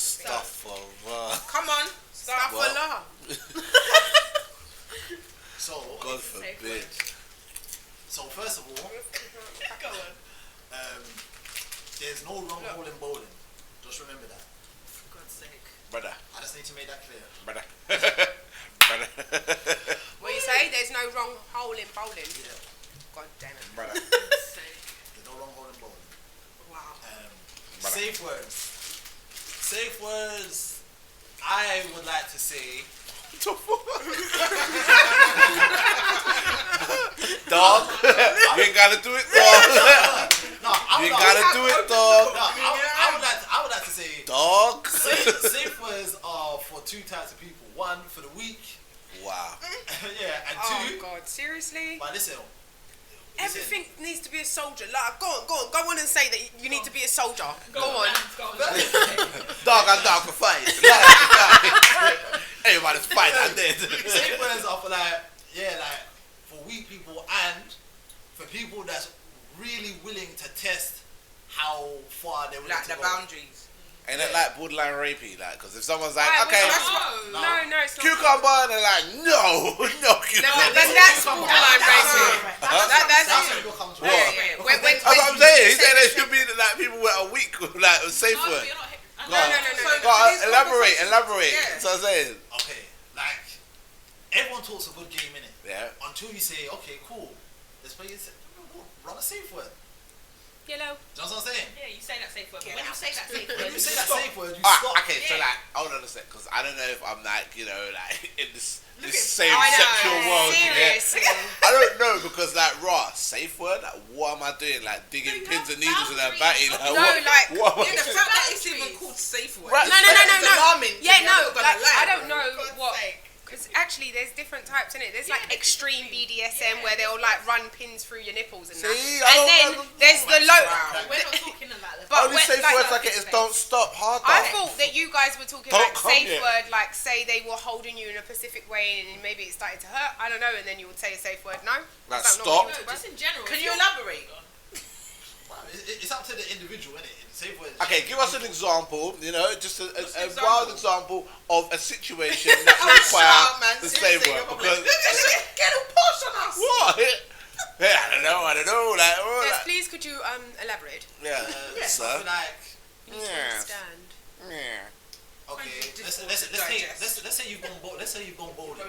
Astaghfirullah. Come on. Astaghfirullah. So, God forbid. So first of all, Go on. there's no wrong hole in bowling. Just remember that. For God's sake. Brother. I just need to make that clear. Brother. Brother. What you say? There's no wrong hole in bowling. Yeah. God damn it. Brother. For God's sake. There's no wrong hole in bowling. Wow. Brother. Safe words. Safe words. I would like to say. Dog. You ain't gotta do it, dog. No, You ain't gotta do it, dog. No, I would like to say. Dog. Safe words are for two types of people. One for the weak. Wow. Yeah, and Oh two. God, seriously? But listen. Everything needs to be a soldier. Like, go on and say that you need to be a soldier. Go on. Go on. Dog and dog can fight. Dog can fight. Everybody's fight out there. Safe words are for for weak people and for people that's really willing to test how far they're willing Like to the go. boundaries. Ain't it like borderline rapey? Like, because if someone's like, Right, okay, no, it's not. cucumber, and they're like, no cucumber. But that's borderline raping. That's That's where it becomes What? right. That's what I'm saying. He said there should be like people with a weak, like a safe No, word. you're not. Go on, elaborate. Yeah. So I'm saying. Okay, like everyone talks a good game in it. Yeah. Until you say, okay, cool, let's play it. Run a safe word. Yellow. Do you know what I'm saying? Yeah, you say that safe word. But when you say that safe word, When you say that stop. safe word, you Ah, stop. okay, so Yeah. like, hold on a sec, because I don't know if I'm like, like in this at- same I know, sexual world. Yeah. seriously. I don't know because like raw safe word. Like, what am I doing? Like digging No, you pins have and needles in a boundaries. batty. No, Like, No, what, like, what am I Yeah, the doing? fact that it's even called safe word. Right. No. It's alarming to Yeah, me, no, I'm not gonna like, lie, I don't bro. know God's what. sake. Because actually, there's different types in it. There's like Yeah, extreme BDSM yeah, where they'll like run pins through your nipples and that. See, And then there's the low. We're not talking about that. But Only when- safe like- words I get is don't stop harder. I thought that you guys were talking Don't like come safe yet. word, like say they were holding you in a specific way and maybe it started to hurt. I don't know, and then you would say a safe word. No, Like, Is that not stop. what you No, were talking just in general. Can if you you're- elaborate? It's up to the individual, innit? Safe word. Okay, give us an example. You know, just a What's an wild example of a situation that Oh, will shut up, man. require the safe Seriously, word. you're Because get a push on us. what? Yeah, I don't know. Like, oh, Yes, like, please, could you elaborate? yeah, Something sir. like, You need to Yeah. understand. Yeah. okay, Difficult let's to say digest. let's say you've gone bowling.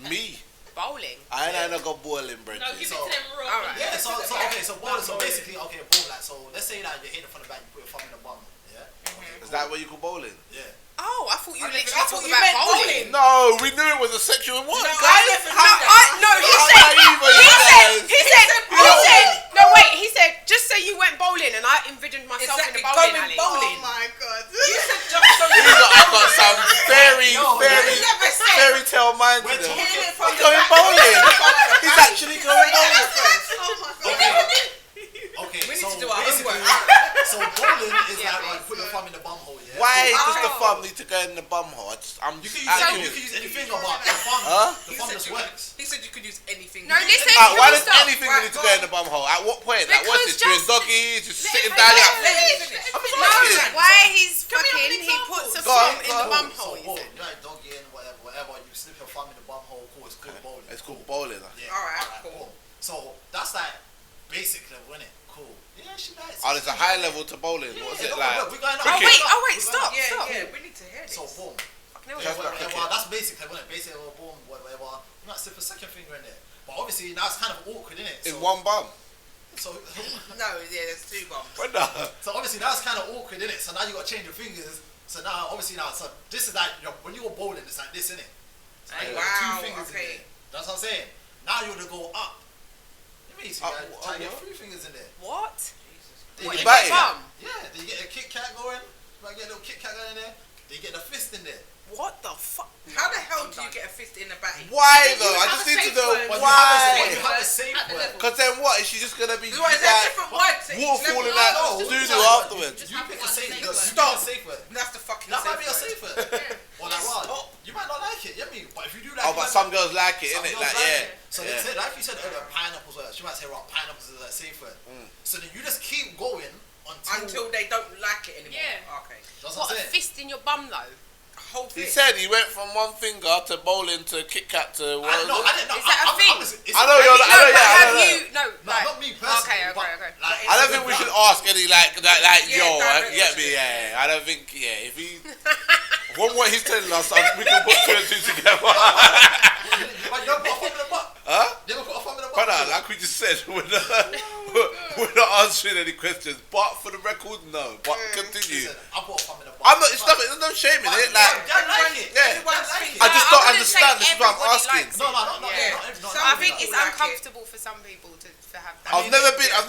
Me. Bowling. I ain't not got boiling bread. No, give it So- to them raw. Alright. Yeah, so bowling. So basically, okay, boom. Like, so let's say that you're hitting from the back, you put your thumb in the bum. Yeah. Okay, Is that what you call bowling? Yeah. Oh, I thought you I literally thought talked you about meant bowling. No, we knew it was a sexual one. No, guys. I never knew that. No, he How said. naive are you guys? He said. No, wait. He said just say you went bowling, and I envisioned myself Exactly, in the bowling going alley. bowling. Oh my god. You said just so These I've got some very, No, very you never said. fairy tale minds We're in them. talking- Hear it from He's the going back. bowling. He's He's actually going bowling. Oh my god. Okay. We need so to do our basically, homework. so bowling is Yeah, like put your thumb in the bum hole. Yeah. Why does the Oh. thumb need to go in the bum hole? I'm You just can use asking. you can use any finger, but the thumb, Huh? the thumb just works. He said you could use anything. No, listen. Why does Stop. anything Right, need to go go on. in the bum hole? At what point? Like, what's Because this? Doing just- doggies? Just Let sitting him down? finish. Like, Let him finish. I'm just No, asking. why he's Can we have an fucking? He example? puts a Go on, thumb in go the on. bum So hole. boom, you're like doggy and whatever. You slip your thumb in the bum hole. Cool, it's called bowling. It's called bowling. Yeah. Alright, cool. Boom. So that's like basic level, innit? Cool. Yeah, she likes. Oh, there's a high level to bowling. What's it like? We're going up. Oh Okay. wait, We're going stop, Yeah, stop. yeah, we need to hear this. So boom. No, Yeah, Just like whatever, cricket. that's basic level, innit? Basic level, boom, whatever. You might slip a second finger in there. But obviously now it's kind of awkward, innit? In one bum. So, No, yeah, there's two bums. What the? so obviously now it's kind of awkward, innit? So now you got to change your fingers. So now, obviously now, so this is like, when you were bowling, it's like this, innit? So now you got Wow, two fingers in okay. there. That's what I'm saying. Now you want to go up. You mean, so you Up, try to get what? 3 fingers in there. what? Then What, you in get- the bum? Yeah, then you get a Kit Kat going. You might get a little Kit Kat going in there. Then you get the fist in there. What the fuck? How the hell do you get a fist in the batty? Why You though? I have just a need to safe know word. But why. you have a safe At the word. level. Because then what? Is she just gonna be Why is there like different words at each waterfall level? in that No, doo no, doo afterwards? You have pick a one safe safe word. word. You Stop. pick a safe word. That's the fucking That safe might be a word. safe word. Well, like, right, you might not like it, you know what I mean? But if you do like Oh, it, but you some might- girls like it, some innit? girls Like, like yeah. it. So Yeah. they said, like you said earlier, pineapples. She might say, right, pineapples is a safe word. So then you just keep going Until they don't like it anymore. Yeah. Okay. That's What, what a I'm saying. fist in your bum though? Whole He thing. said he went from one finger to bowling to Kit Kat to. I didn't know. Is that a thing? I know you're. I know. but Yeah. I have know. you? No, No, like, not me personally. Okay, but, okay. like, I don't think we should ask any like that. Like Yeah, yo, direct get me? question. Yeah. I don't think. Yeah. If he. From what he's telling us, we can put two and two together. But you don't put a thumb in the butt. Huh? You never put a thumb in the butt. Brother, like we just said, we're not answering any questions. But for the record, no. But continue. Listen, I put a thumb in the butt. I'm not. It's not. There's no shame in it. Like, I like it. yeah. Everyone's I like thinking. I just don't wouldn't say understand. This is what I'm everybody asking. likes No, it. not Yeah. not I think people it's like it. uncomfortable for some people to have that. I've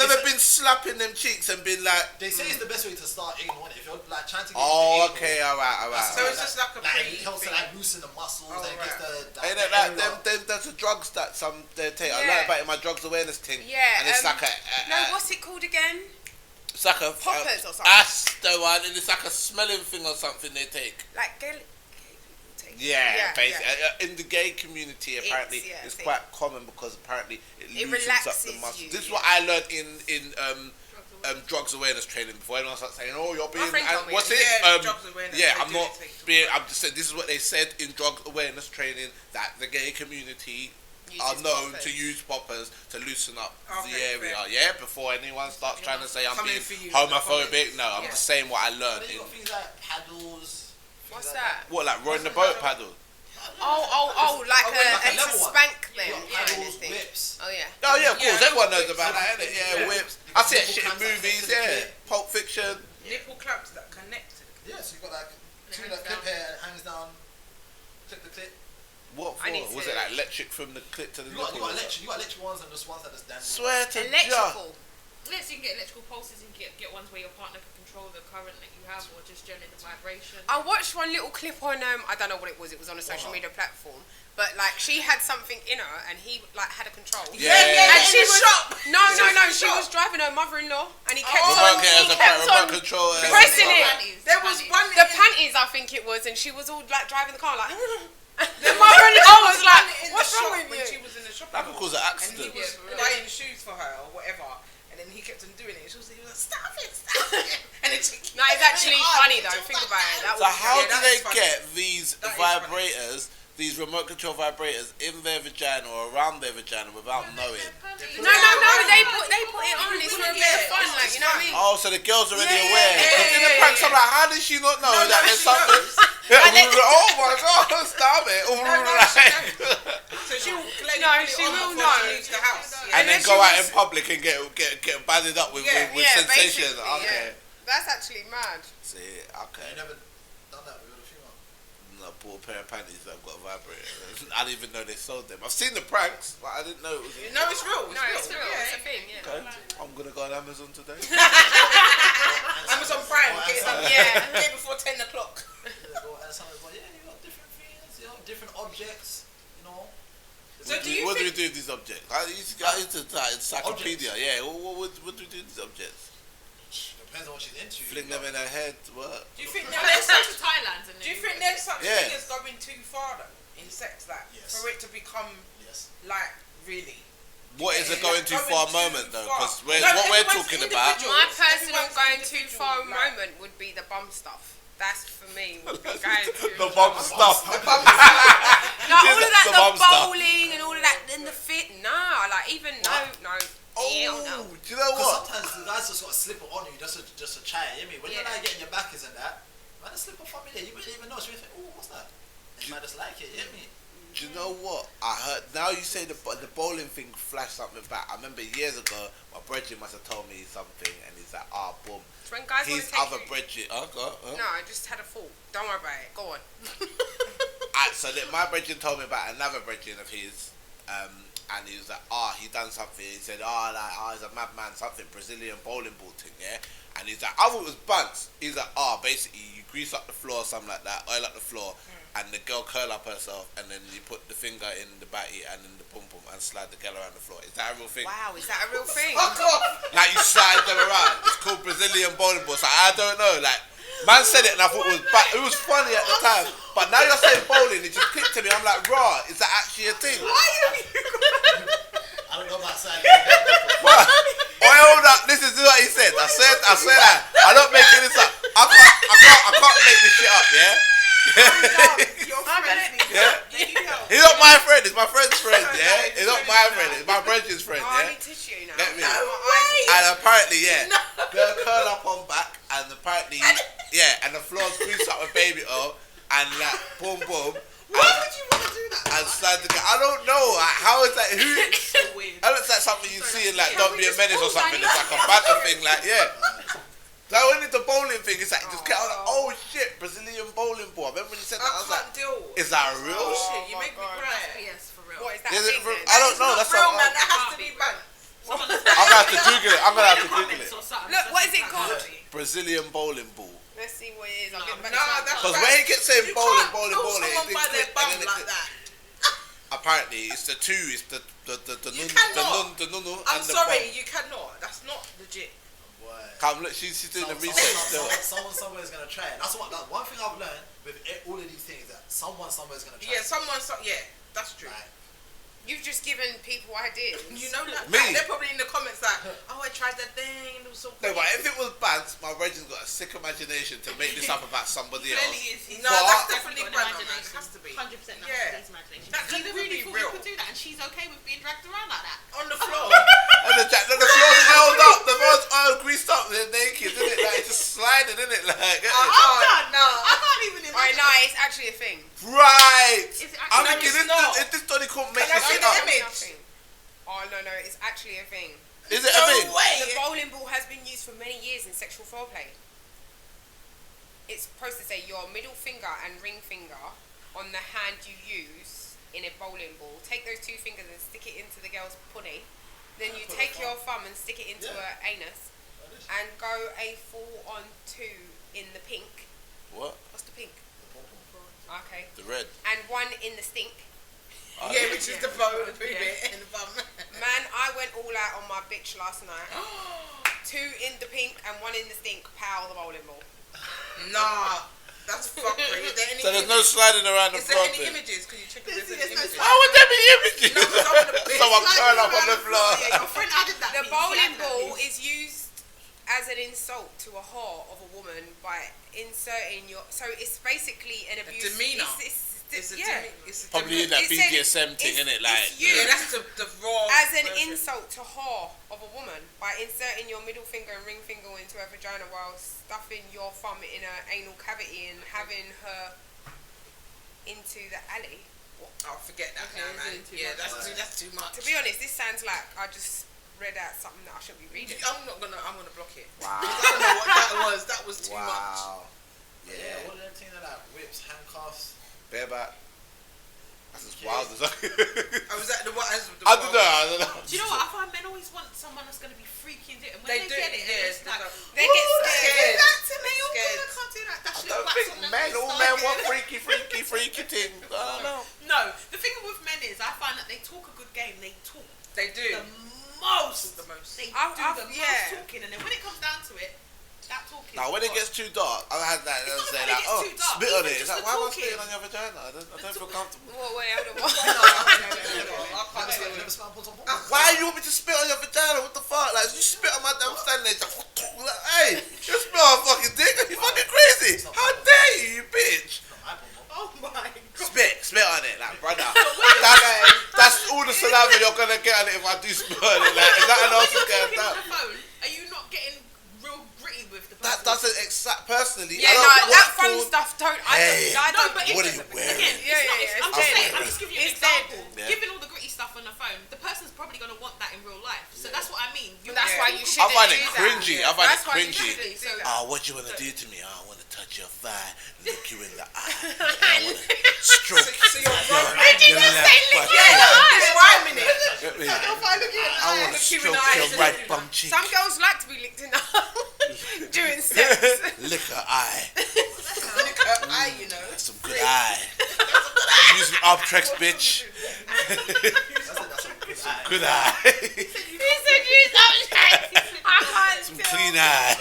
never been slapping them cheeks and been like. They say it's the best way to start anal, innit? If you're like trying to get Oh, into okay, anal, alright. So it's just like a it helps to pre-thing. like loosen the muscles Oh, and gets the Ain't it like them? There's the drugs that some they take. I Yeah. learned about it in my drugs awareness thing. Yeah, and it's like a. No, what's it called again? It's like a Poppers or something. That's the one, and it's like a smelling thing or something they take. Like gay people take. Yeah, basically. In the gay community, apparently, yeah, it's thing. quite common because apparently it loosens up relaxes the muscles. you, This is yeah. what I learned in drugs awareness training before anyone starts saying, "Oh, you're being." friend told me What's that. it? Yeah, drugs awareness, yeah, they I'm do not take being. I'm just saying this is what they said in drug awareness training that the gay community are Uses known poppers. to use poppers to loosen up Okay, the area. fair. Yeah, before anyone starts trying to say I'm Coming being for you, homophobic. No, I'm Yeah. just saying what I learned. Then you In, got things like paddles. What's things like that? what, like rowing the boat paddle? Oh, like like a a level to one. spank You them. got Yeah, paddles, thing. whips. Oh yeah. Oh yeah, of course. Yeah. Everyone knows about that, innit? Yeah, Yeah. whips. I see that Nipple shit in clamps that movies. connect to the Yeah, clip. Pulp Fiction. Nipple clamps that connect to the Yeah, so you got like two hangs that clip down. here and it hangs down. Clip the clip. What I need for? Was to- it like electric from the clip to the You got nipple? electric ones and just ones that just dance. Swear to God. Electrical. Let's you can get electrical pulses and get ones where your partner can control the current that you have or just generate the vibration. I watched one little clip on I don't know what it was. It was on a social media platform, but like she had something in her and he like had a control. Yeah. And in she the was shop. no. in the She shop. was driving her mother-in-law and he kept Remote, on. yeah, He as a kept remote on control. pressing it. Panties, There was panties. one The panties, I think it was, and she was all like driving the car like. The mother-in-law was like, in "What's the wrong shop with when you?" she was in the shop. That could cause an And accident. he was Yeah, buying shoes for her or whatever. And then he kept on doing it. He was like, stop it. And then she No, it's actually funny though. Think about it. That So was how Yeah, do that they is funny. get these That is funny. vibrators, these remote control vibrators, in their vagina or around their vagina without knowing? No. They put it on. It's for a bit of fun, like you know what I mean. Oh, so the girl's already Yeah, aware. yeah, 'Cause in the yeah, pranks, yeah. I'm like, how did she not know No, that no, there's she something? knows. Oh my God, stop it. No, So she will clearly No, put it she on will before know. she leaves the house. And then Unless go she out was- in public and get banded up with Yeah. sensation. Basically, Okay. yeah. That's actually mad. See, I okay. never done that with a female. I bought a pair of panties that have got a vibrator. I didn't even know they sold them. I've seen the pranks, but I didn't know it was. No, it's real. No, it's real. It's a thing. Yeah. Okay. I'm gonna go on Amazon today. Amazon Prime, get it done. Yeah. Get it before 10 o'clock. But yeah, you got different things, you know, different objects, you know. So do you what do we think... do with these objects? I used to go into encyclopedia. Yeah. What do we do with these objects? Depends on what she's into. Fling them in her head. What? Do you think Let's there's go such... to Thailand and Do you then think there's such Yeah. thing as going too far though in sex, like Yes. for it to become Yes. like really? What is a Yeah, going too far too moment though? far. Because No, what we're everyone's talking about. individual. My personal Everyone's going too individual, far like- moment would be the bum stuff. That's for me. Would be going too The far. bomb stuff. No, all of that, The bum the stuff. bowling and all of that, then the fit. Nah, like even no. Oh, Hell no. do you know Because what? sometimes the guys just got to slip it on you just to try it. You know what I mean? When you're Yeah. like getting your back isn't that, man, just slip it from me there. You wouldn't even know. So you think, oh, what's that? And you might just like it. You know what I mean? Do you know what? I heard. Now you say the bowling thing flashed something back. I remember years ago, my brethren must have told me something, and he's like, boom. It's when guys want His to take other you. brethren. No, I just had a thought. Don't worry about it. Go on. So that my brethren told me about another brethren of his, and he was like, he done something. He said, he's a madman, something Brazilian bowling ball thing, yeah. And he's like, I thought it was bunts. He's like, basically you grease up the floor, something like that, oil up the floor, and the girl curl up herself, and then you put the finger in the batty and in the pum pum and slide the girl around the floor. Is that a real thing? Wow, is that a real thing? Fuck off! Like you slide them around. It's called Brazilian bowling balls. Like, I don't know. Like man said it and I thought it was funny at the time. But now you're saying bowling, it just clicked to me. I'm like, raw, is that actually a thing? Why have you I don't know about signing. What? Hold up, listen to what he said. I said that. I'm not making this up. I can't make this shit up, yeah? Your friend. Yeah? They need help. He's not my friend, it's my friend's friend, yeah? He's not my friend, it's my brethren's friend, Oh, I yeah? need tissue now. Get me? My eyes And apparently, yeah, girl curl up on back, and apparently, yeah, and the floor's greased up with baby oil, and like, boom, boom. Why would you want to do that? And slide the guy. I don't know. Like, how is that? Who? It's so weird. That looks like something you see in like Can Don't we Be a just Menace or pause something. that? It's like a banter thing. Like, yeah. So when it's the bowling thing, it's like just get on. Oh shit, Brazilian bowling ball. I remember when you said that. I was like, can't deal. is that real? Oh shit, you my make me God. cry. Yes, for real. What is that? Is it thing for- then? I don't know. It's That's not real, what man. That has to be banned. I'm gonna have to Google it. I'm gonna have to Google it. Look, what is it called? Brazilian bowling ball. Let's see what it is. I'll get back Nah, to that's Because right. when he kept saying You bowling, can't bowling, pull bowling, someone it by didn't their click, bum and then it like clicked. that. Apparently, it's the two. It's the You nun, cannot. the nun, I'm and the sorry, bum. you cannot. That's not legit. Come look, she's doing the research still. Someone somewhere is gonna try it. That's one thing I've learned with all of these things, that someone somewhere is gonna try Yeah, it. yeah, that's true. Like, You've just given people ideas. You know that? Me? They're probably in the comments like, oh, I tried that thing, it was so No, good. but if it was bad, my Reggie's got a sick imagination to make this up about somebody else. No, But- that's definitely brand, man. It has to be. 100% Yeah. imagination. That can Even really before real. people do that, and she's okay with being dragged around like that. On the floor. And the floor's held up, the floor's all greased up, they're naked, isn't it? Like, it's just sliding, isn't it? Like, get it? I'm done. No. I can't even Alright, imagine. no, it's actually a thing. Right! Is it I'm actually- thinking, it's not. if this Donny couldn't make Can I this see shit the up. image? Nothing. Oh no, it's actually a thing. Is it a thing? No way. The bowling ball has been used for many years in sexual foreplay. It's supposed to say your middle finger and ring finger on the hand you use in a bowling ball. Take those two fingers and stick it into the girl's punny. Then you take your thumb and stick it into her anus and go a full on two in the pink. What? What's the pink? Okay. The red. And one in the stink. Yeah, which is the bone, the bit and the bum. Man, I went all out on my bitch last night. Two in the pink and one in the stink. Pow, the bowling ball. Nah, that's fuckery. Is there any So there's no sliding around the Is there floor any thing? images? Can you check if there's any images? How would there be images? No, 'cause I wanna be Someone sliding curl up on around the the floor. floor, yeah, Your friend added that. The piece, bowling he added that ball piece. is used as an insult to a whore of a woman by inserting your. So it's basically an abuse. demeanour. It's Yeah. Probably in that It said BDSM thing, it's- innit? Like, it's you. Yeah, that's the raw. as an version. insult to whore of a woman by inserting your middle finger and ring finger into her vagina while stuffing your thumb in her anal cavity and having her into the alley. Oh, forget that Okay, now, it's man. really too Yeah, much. that's too much. To be honest, this sounds like I just read out something that I shouldn't be reading. I'm gonna block it. wow. I don't know what that was. That was too much. Wow. yeah, Yeah. all of them things like whips, handcuffs. Bareback. That's as wild as I was at the what? I don't know. Do you know what? I find men always want someone that's going to be freaky and do it. And when They they, do, get it, yes, it's like, They get "Ooh, scared. do that to me. Oh, Scared. God, I can't do that. That I shit don't wax think on them men, and all stuff." men want freaky things. I don't know. No, the thing with men is I find that they talk a good game. They talk They do. the most. The most. They I've- do the yeah. most talking. And then when it comes down to it, that talking. Now, when it gets too dark, I've had that. They'll It's say not like, when it oh, gets too dark, spit on even it. It's just like, the why am I talking. spitting on your vagina? I don't feel comfortable. What way? Hold on. What? I can't do it. Never smell put on Why you want me to spit on your vagina? What the fuck? Like, you spit on my damn standing there, just like, hey, you spit on my fucking dick? Are you fucking crazy? How dare you, you bitch? Oh my God. Spit on it, like, brother. That's all the saliva you're gonna get on it if I do spit on it. Like, if nothing else is going When you're down. talking on the phone, are you not getting real gritty with the person? That doesn't exact personally. Yeah, I no, don't that what fun for- stuff don't. Hey. I No, don't. but What if- are you wearing? Again, Yeah, it's not, yeah, it's, yeah, I'm it's just dead. saying, I'm just giving you an It's dead. example. Yeah. Giving all the gritty stuff on the phone, the person's probably going to want that in real life. So that's what I mean. But that's why you I shouldn't find it do that. cringy. I find That's it why you cringy. shouldn't do that. Oh, what you wanna do to me? Oh, I wanna touch your thigh, look you in the eye. I wanna stroke So you're wrong. your left butt. It's rhyming it. Get me? I I wanna stroke your right bum cheek, Some girls like to be licked in the during sex. lick her eye. Look at her eye, you know. That's some good eye. Use Optrex, bitch. Good eye. He said use Optrex. I can't Some tell. clean eye.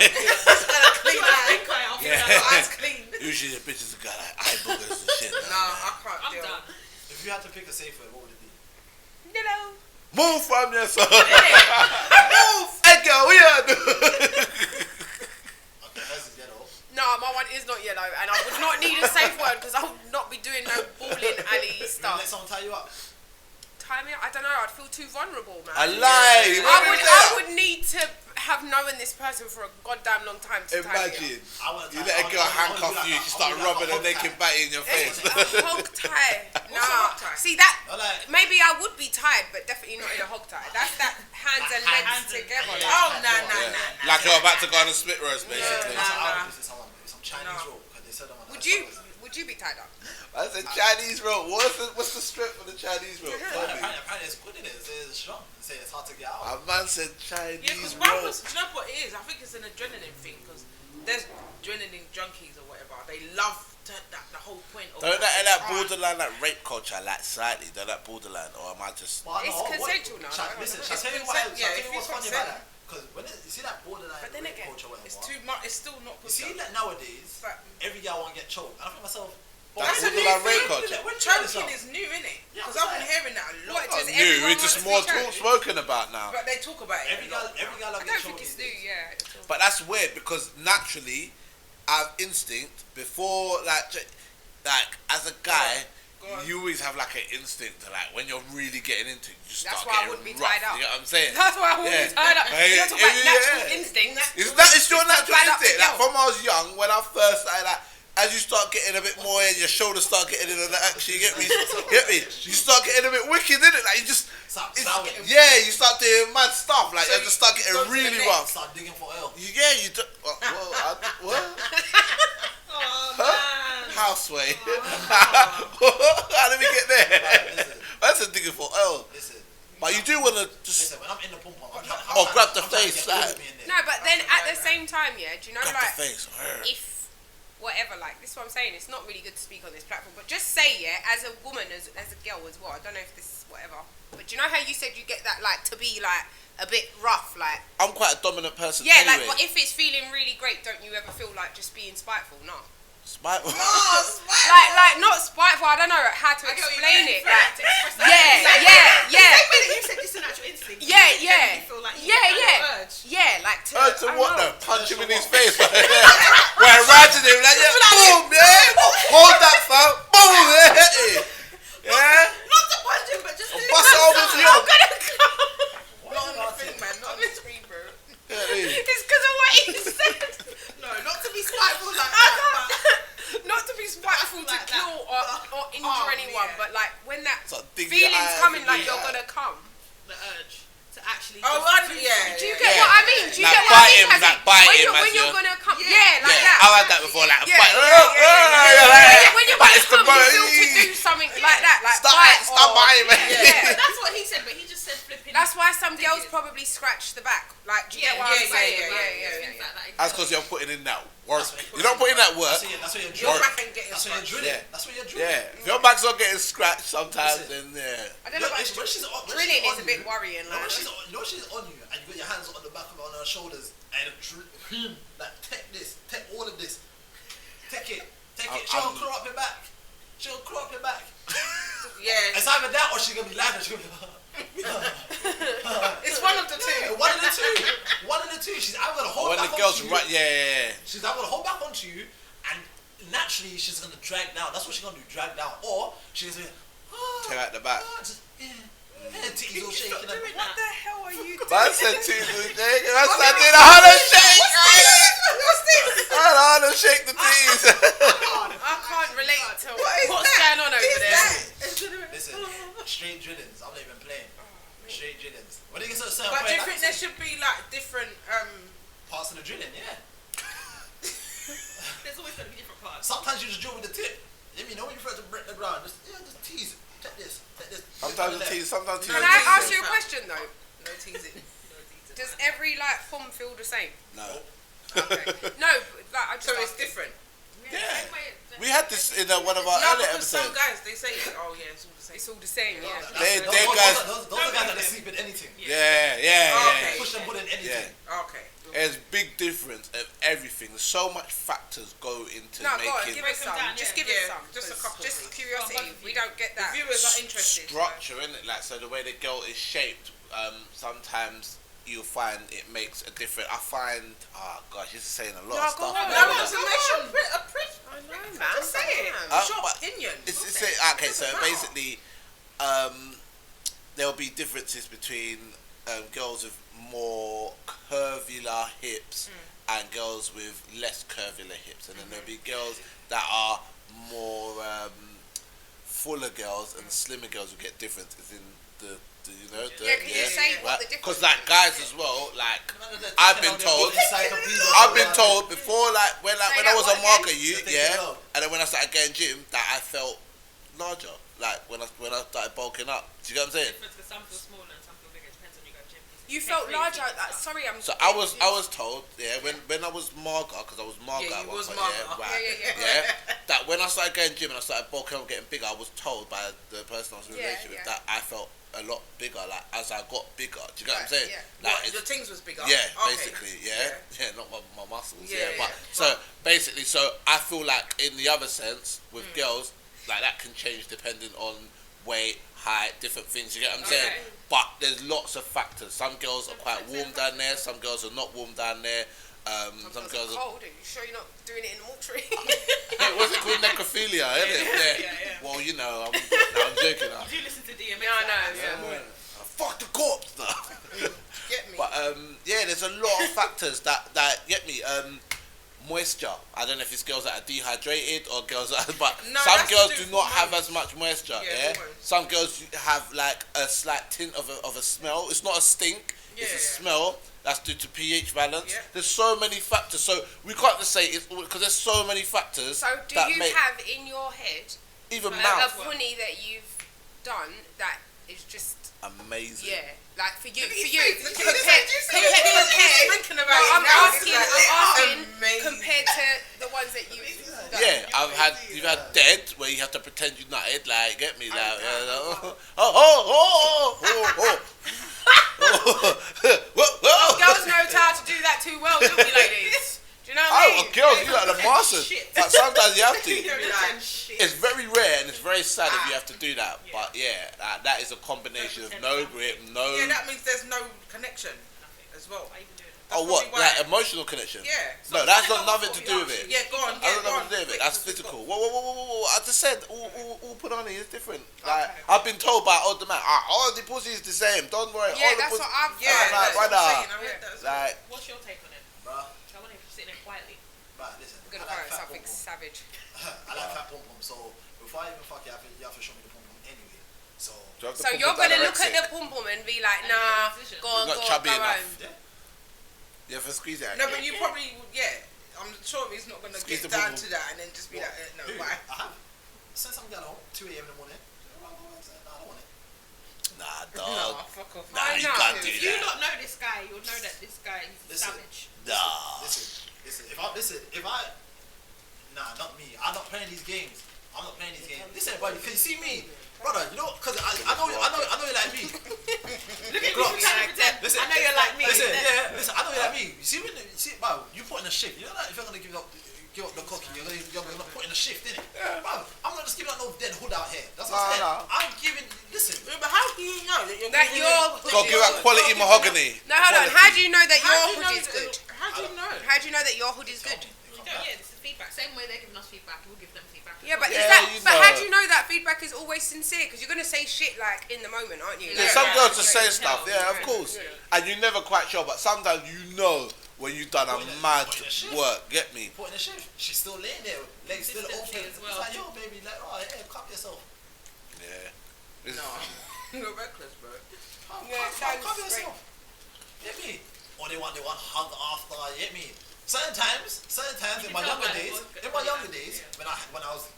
Clean eye. Yeah. Your eyes clean. Usually the bitches have got like eye boogers and shit. Nah, I can't I'm deal. done. If you had to pick a safe word, what would it be? Hello. Move from yourself. Move. Hey girl, we are doing. Okay, hers is yellow. No, my one is not yellow, and I would not need a safe word because I would not be doing no balling alley Let stuff. someone tie you up. Tie me up? I don't know. I'd feel too vulnerable, man. I lie. I would need to have known this person for a goddamn long time to tie me Imagine. up. You let a girl handcuff you, she start rubbing her naked batty in your face. A hog tie. What's a Nah. hog tie? See that? Like, Maybe I would be tied, but definitely not in a hog tie. That's that hands and legs Hands and- together. yeah. Oh, nah. Like you're about to go on a split roast, basically. Nah. I would someone with some Chinese roll because they said Would you be tied up? I said Chinese roll. What's the strip for the Chinese roll? Tell me. Apparently it's good in it. It's strong. They say it's hard to get out. A man said Yeah, Chinese because roll. rappers, do you know what it is? I think it's an adrenaline thing because there's adrenaline junkies or whatever. They love the whole point of Don't that it's borderline like rape culture, like slightly? Don't that borderline, or am I just? But It's consensual now, Listen, no? shall I tell you It's what? consent- Shall I yeah, tell you if what's you funny consent. about that? Because when you see that borderline But then rape again, culture, It's whatever. too much. It's still not. You see that nowadays, But- every guy want to get choked. And I think myself, That's That's a new borderline rape thing. culture. When choking Choking is new, innit? Yeah, Because I'm I've been saying. hearing that a lot. What, Not does new. everyone It's just wants to more be choked? spoken about now. But they talk about it. every guy love I getting don't choked think it's these new, days. yeah. At all. But that's weird because naturally, I have instinct before like as a guy. Go on. You always have like an instinct to like when you're really getting into it, you just That's start why I getting wouldn't be rough. tied up. You know what I'm saying? That's why I wouldn't Yeah. be tied up. Hey, You're talking about yeah. natural instinct. It's your natural tied up instinct. with Like girls. from I was young, when I first started, like as you start getting a bit more in, your shoulders start getting in on the action. You get me? Get me? You start getting a bit wicked, innit? Like you just, you start doing mad stuff. Like So you just start you getting go to the really next. rough. Start digging for oil. Yeah, you do. What? Oh, Huh? man. Houseway. How did we get there? Listen, That's a digging for oil. listen. But you do want to just Listen, when I'm in the pom pom, grab the face, like- No, but then at the same time, yeah, do you know, grab like, the face. if whatever, like, this is what I'm saying, it's not really good to speak on this platform, but just say, yeah, as a woman, as a girl as well, I don't know if this is whatever, but do you know how you said you get that, like, to be, like, a bit rough, like, I'm quite a dominant person. yeah, anyway. like, but if it's feeling really great, don't you ever feel like just being spiteful? No. Spiteful. Like, not spiteful, I don't know how to I get what you explain mean. it, Fair like, to express that. yeah. You said it's a natural instinct. Yeah, You yeah. genuinely feel like you Yeah, get that yeah. urge. Yeah, like to. To I what don't though? know. Punch him in his face. We're riding him like, yeah, boom, yeah. Hold that, fam. Boom, yeah. Yeah. Not to punch him, but just to Bust it over to you. I'm gonna go. Not on the thing, man. Not on the screen, bro. It's because of what he said. No, not to be spiteful like that. Not to be spiteful to Like that. kill or injure anyone, yeah. but like when that So dig your feeling's eye, coming, dig like your you're eye. gonna come. the urge to actually. Oh, just yeah. Do you yeah. get what I mean? Do you Like get what I bite mean? him, As in, like bite when him you're, as when you're you're- gonna come, Yeah. yeah, like Yeah, that. I've had that before, like a Yeah, bite. yeah. When you're But gonna it's the come, you feel to body. do something like that, like Stop bite it, stop or- biting, man. Yeah. That's what he said, but he just said flipping. That's why some girls Digging. probably scratch the back. Like, do you Yeah, get what I'm yeah, saying? yeah, Things like that. That's because you're putting in that work. That's what- You're not putting in that work. That's what you're You're drilling. back and getting That's what you're scratched. drilling. Yeah. That's what you're drilling. Yeah. If your back's not getting scratched sometimes, then yeah. I don't know about When she's on, when drilling she's is on a bit you, worrying. No, Like, when she's on you and you got your hands on the back of on her shoulders and like take this, take all of this, take it. She'll claw up your back. She'll claw up your back. Yeah. It's either that or she's gonna be laughing. She's gonna be It's one of the two. one of the two. One of the two. She's either gonna hold When back the girls onto you. right, yeah. She's either gonna hold back onto you and naturally she's gonna drag down. That's what she's gonna do, drag down. Or she's gonna Tear out the back. just, her titties all shaking. Stop doing what that. the hell are you doing? Man said two things. Man said did a hundred shake. What's this? I had to shake the titties. I can't relate to what's going on over there. Listen, straight drillings. I'm not even playing. Straight drillings. When it gets to a certain But do you point, think there should be like different parts of the drilling, yeah. There's always going to be different parts. Sometimes you just drill with the tip. You know when you throw it to break the ground, just tease. Take this. Sometimes the tease, sometimes tease. Can I ask you a question though? no teasing? Does every like pom feel the same? No. Okay. No, but, like I just So it's asking. different. Yeah. Same way- We had this in one of our No, earlier because some episodes. guys they say, oh yeah, it's all the same. It's all the same, yeah. They Those guys. are guys that sleep in anything. Yeah. Okay. Push them put in anything. Yeah. Okay. There's big difference of everything. So much factors go into No, go on, making give us some. down, Just yeah. give us Yeah, some. just a 'cause couple, Just please. curiosity. Both of We you. don't get that. The viewers are interested. structure, innit? Like, so the way the girl is shaped, sometimes you'll find it makes a difference. I find, oh gosh, you're saying a lot No, of go stuff. on. No, it's a nation. I know, man. Just say it. Uh, It's your but opinion. It's, What's it's, it? okay, What's so it about? basically, there'll be differences between girls with more curvular hips and girls with less curvular hips, and then there'll be girls that are more fuller girls and slimmer girls will get differences in the Yeah, can you say what the difference because like is? guys as well, like I've been told before, like when Say I that was one a marker again. youth, Take yeah, it out. and then when I started getting gym, that I felt larger, like when I started bulking up. Do you get what I'm saying? Difference because some feel smaller and some feel bigger. It depends when you go gym. You felt larger. Sorry, I'm. So I was told, yeah, when I was marker, because I was marker Yeah, at you one was point, marker. yeah, right, Yeah. that when I started going gym and I started bulking up, getting bigger, I was told by the person I was in a Yeah, relationship with yeah. that I felt a lot bigger, like as I got bigger. Do you get what I'm Right, saying? yeah. Like What, your things was bigger? yeah, Okay. basically, yeah, not my muscles, Yeah, but yeah. so basically, so I feel like in the other sense with girls, like that can change depending on weight, height, different things. You get what I'm saying? Okay. But there's lots of factors. Some girls are quite warm down there. Some girls are not warm down there. Some girls are. cold. Are you sure you're not doing it in the mortuary? Hey, what's it called? Necrophilia, isn't it? Yeah. Well, you know, I'm joking. You do listen to DMX. Yeah, I know, like, yeah. Fuck the corpse, stuff. Get me. But yeah, there's a lot of factors that get me. Moisture. I don't know if it's girls that are dehydrated or girls that, but No, some that's girls to do do with not have hormones. as much moisture. Yeah, Yeah. hormones. Some girls have like a slight tint of a smell. It's not a stink. It's a Yeah. smell. That's due to pH balance. Yeah. There's so many factors. So we can't just say it's because there's so many factors. So, do that you make have in your head even a mouth funny that you've done that is just amazing. like for you, Look at his compared, face, look at his face. compared, He's thinking about it I'm now. asking, It's amazing. compared to the ones that you've done. Yeah, you've had dead where you have to pretend you're nutted, like get me, like Girls know how to do that too well, don't we, ladies? Do you know what I mean? girls, you like the masters. But sometimes you have to. Like, It's very rare and it's very sad if you have to do that. But yeah, that is a combination of no grip, no. yeah, that means there's no connection as well. Why even do it? Oh, That's what? probably why- Like emotional connection? Yeah. No, that's got nothing to do with it. Yeah, go on. That's Yeah, got go on. nothing to do with it. Quick, That's quick, physical. quick. Whoa. I just said all put on is different. Like I've been told by older man, all the pussy is the same. Don't worry. Yeah, all the that's pussy. what I've. Yeah, Like, that's what I'm brother, saying. I heard that as well. Like What's your take on it? Bruh, I wonder if you're sitting there quietly. bruh, listen. I'm gonna I call like it fat something pom-pom. savage. I like fat pom pom. So before I even fuck you, you have to show me the pom pom anyway. So do you have to So put you're down gonna the look at the Rexic? pom pom and be like, And nah, make a decision. go on, You're go not on, chubby go enough. home. yeah. You have to squeeze it. No, but you probably, I'm sure he's not going to Squeeze get the down bubble. to that and then just be like, no, Who? bye. I have. Send some girl home, 2 a.m. in the morning. No, I don't want it. Nah, No, dog. fuck off. Nah, you no. can't do If you that. not know this guy, you'll know that this guy is Listen. savage. Nah. If I, nah, not me. I'm not playing these games. I'm not playing these games. Listen, buddy, can you see me, brother? You know, cause I know you like me. Look at Gloves. you. Listen, I know you're like me. Listen, listen, I know you like me. You see me, bro, you put in a shift. You know that if you're gonna give up the cocky, you're gonna put in a shift, innit? Bro, I'm not just giving out no dead hood out here. That's what I'm saying. Nah. I'm giving. Listen, Yeah, but how do you know that you're That giving your him- Go give out quality mahogany. No, hold on. How do you know that How your do you know hood is that- good? How do you know? How do you know that your hood is good? We don't, yeah, this is feedback. Same way they're giving us feedback, we'll give them feedback. as Yeah, but well. is Yeah, that? you But how know. do you know that feedback is always sincere? Because you're gonna say shit like in the moment, aren't you? Yeah, Like, some Yeah, girls just yeah, say you stuff, tell, yeah, of yeah. course. And you're never quite sure, but sometimes you know when you've done a mad Put in a shift. work, get me? put in a shift. She's still laying there, legs still open. Consistency as well. It's like, yo, baby, like, oh, yeah, cup yourself. Yeah. This No, you're reckless, bro. Yeah, it sounds Cup great. yourself. Get me? Or they want hug after, get me? Certain times in my can tell younger by the days, voice. when I was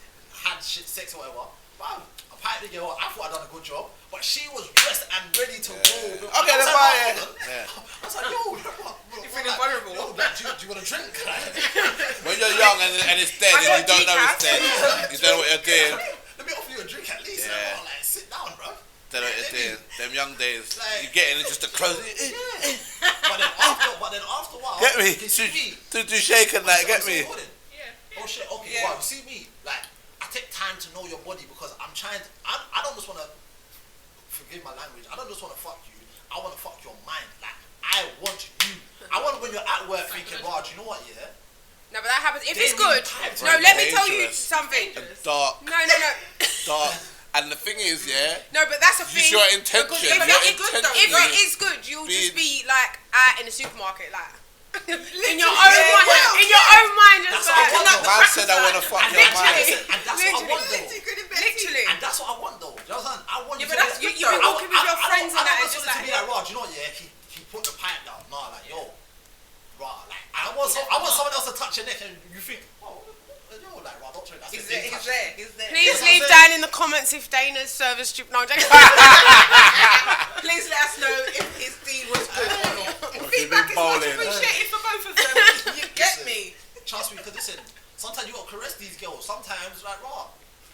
had shit sex or whatever, wow, I piped the girl, I thought I'd done a good job, but she was dressed and ready to go. Okay, then bye, yeah. I was like, yo, You're feeling vulnerable. Yo, like, do you want a drink? When you're young and it's dead and you don't know it's dead, you don't know what you're doing. Let me offer you a drink at least. Yeah. Like, sit down, bro. Don't know what you're doing. Them young days, Like- you getting it just to close it. Yeah. but then after a while, Get me. you see me. To do shake and like, I'm get me. still recording. Yeah. Oh shit, okay, Yeah. wow, you see me? Like, I take time to know your body because I'm trying to, I don't just want to, forgive my language, I don't just want to fuck you, I want to fuck your mind. Like, I want you. I want when you're at work thinking, wow, do you know what, yeah? No, but that happens. If They it's good, really no, type let me tell you dangerous. something. And dark, No. dark. And the thing is, yeah, No, but that's a use thing. your intention. Because Your if it's good though, If intention. it is good, you'll just Be- be like out in the supermarket, like in your own Yeah, mind. yeah. In your own mind, just That's what I like want. Man said I want to fuck And your that's mind. and that's what I want though. literally. And that's what I want though. You know what I'm saying? I want Yeah, you but to that's You good be though. walking with your friends and that, and just to like. be like, Rod, you know what, yeah, he put the pipe down. Nah, like, yo, Rod, like, I want someone else to touch your neck and you think, oh, yo, like, Rod, don't try that. He's there. He's there. He's there. Please That's what I'm leave saying. down in the comments if Dana's service strip. No, I'm joking. Please let us know if his deed was good or not. Feedback is much Appreciated for both of them. You get me? Trust me, because listen, sometimes you gotta caress these girls. Sometimes, like, raw.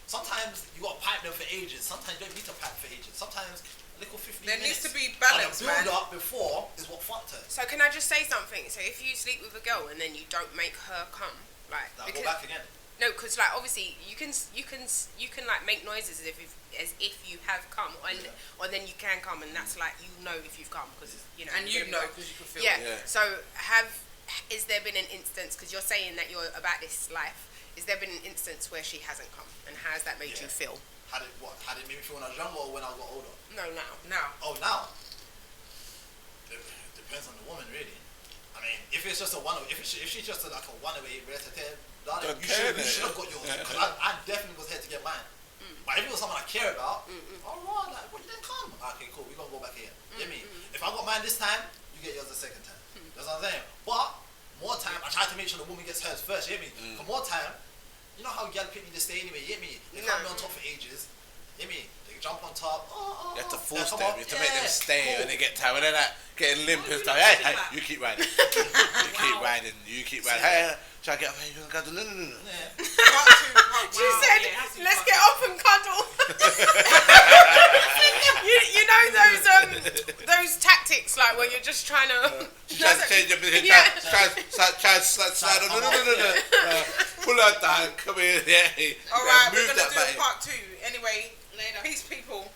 Sometimes you gotta pipe them for ages. Sometimes you don't need to pipe for ages. Sometimes a little 15 There minutes. needs to be And balance, the man. build up before is what fucked her. So can I just say something? So if you sleep with a girl and then you don't make her come, like Now go back again. no, because like obviously you can like make noises as if you have come, or then you can come, and that's like you know if you've come because you know. And you you're know gonna be because you can feel Yeah. it. Yeah. So is there been an instance, because you're saying that you're about this life, is there been an instance where she hasn't come, and how has that made you Yeah. feel? How did it make me feel when I was younger or when I got older? No, now. Now. Oh, now. It depends on the woman, really. I mean, if it's just if she's just like a one-away recipe, darling, Don't you care, should have innit? got yours. Because I definitely was here to get mine. But if it was someone I care about, all right, like, well, you didn't come. Okay, cool, we're gonna go back here. Get me? If I got mine this time, you get yours the second time. That's what I'm saying. But more time, I try to make sure the woman gets hers first. You get me? For more time, you know how girl people just stay anyway. You get me? They can't be on top for ages. You get me? They can jump on top. You have to Yeah, force come them. on. You have to make them Yeah, stay cool. when they get tired. When they're like getting limp and stuff. you Hey, doing hey, that? you keep riding. You keep riding. You keep riding. Hey, try to get up. Hey, you gonna go? No. Yeah. She said, "Let's get up and cuddle." you know those tactics like where you're just trying to. She tries to change your position. Yeah. Try to slide on. No. Pull her down. Come here. Yeah. All right, we're Move gonna that do body. part 2. Anyway, Later. peace, people.